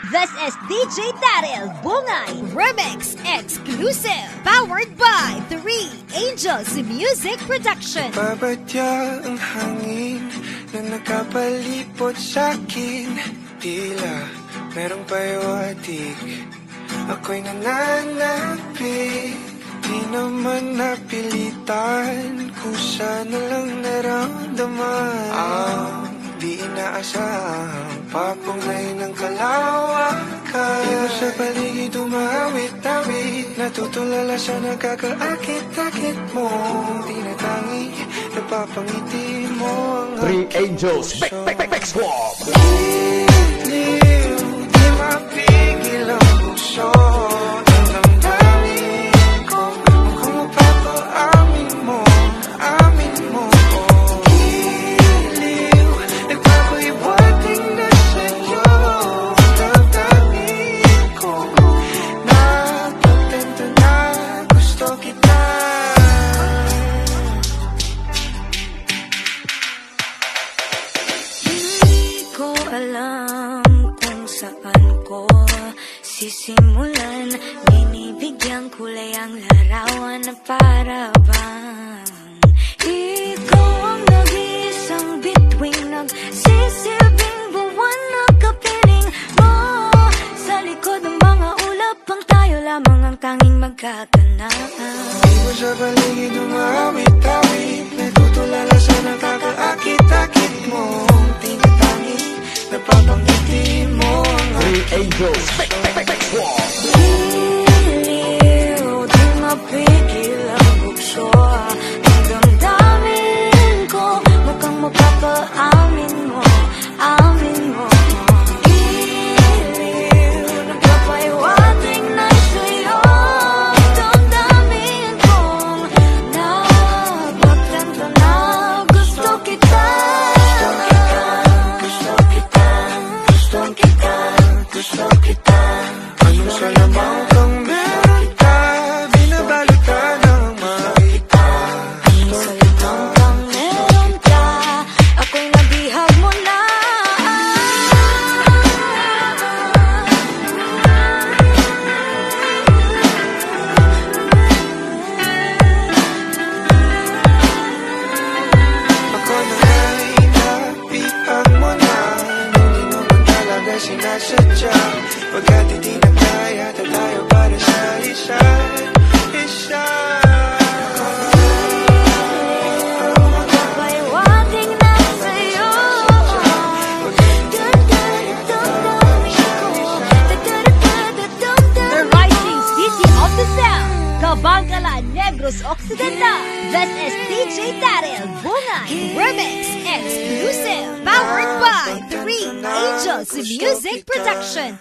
This is DJ Daryl Bungay Remix Exclusive, powered by 3 Angels Music Production. Babadya ang hangin na nakapalipot sa'kin, tila merong payawatig, ako'y nananapit. Di naman napilitan, kusa na lang naramdaman ang di inaasahang papungay ng kalawakan. Di mo sa paligid umawit-awit, natutulala sa nakakaakit-akit mo. Tinatangi, napapangiti mo ang 3 Angels, back swap. Liw, di mapigil ang puso. Alam kung saan ko sisimulan, binibigyang kulay ang larawan na para bang ikaw ang nag-iisang bituin, nagsisilbing buwan na kapiling mo. Sa likod ng mga ulap, ang tayo lamang ang tanging magkakanaan. Di mo sa paligid umawit-awit, natutulala sa nakakaakit-akit mo. Napapangiti mo ang 3 Angels, back swap. Liw, di mapigil ang bukso. Ang damdamin ko, mukhang mapapaamin mo, amin mo. Liw, nagpapaiwating na sa'yo. Damdamin kong napagtanto na gusto kita. Gusto kita. Anong salamang kang meron ka, binabalik ka ng makita. Anong salamang kang meron ka, ako'y nabihag mo na. Ako na nga'y nabihag mo na, hindi naman talaga sinasadya. Pagkat hindi na kaya, tayo para sa isa't isa. Magpapaiwating na sa'yo. The rising city of the sound, Cabangala, Negros Occidental. This is DJ Daryl Bungay Remix Exclusive, powered by 3 Angels Music Production.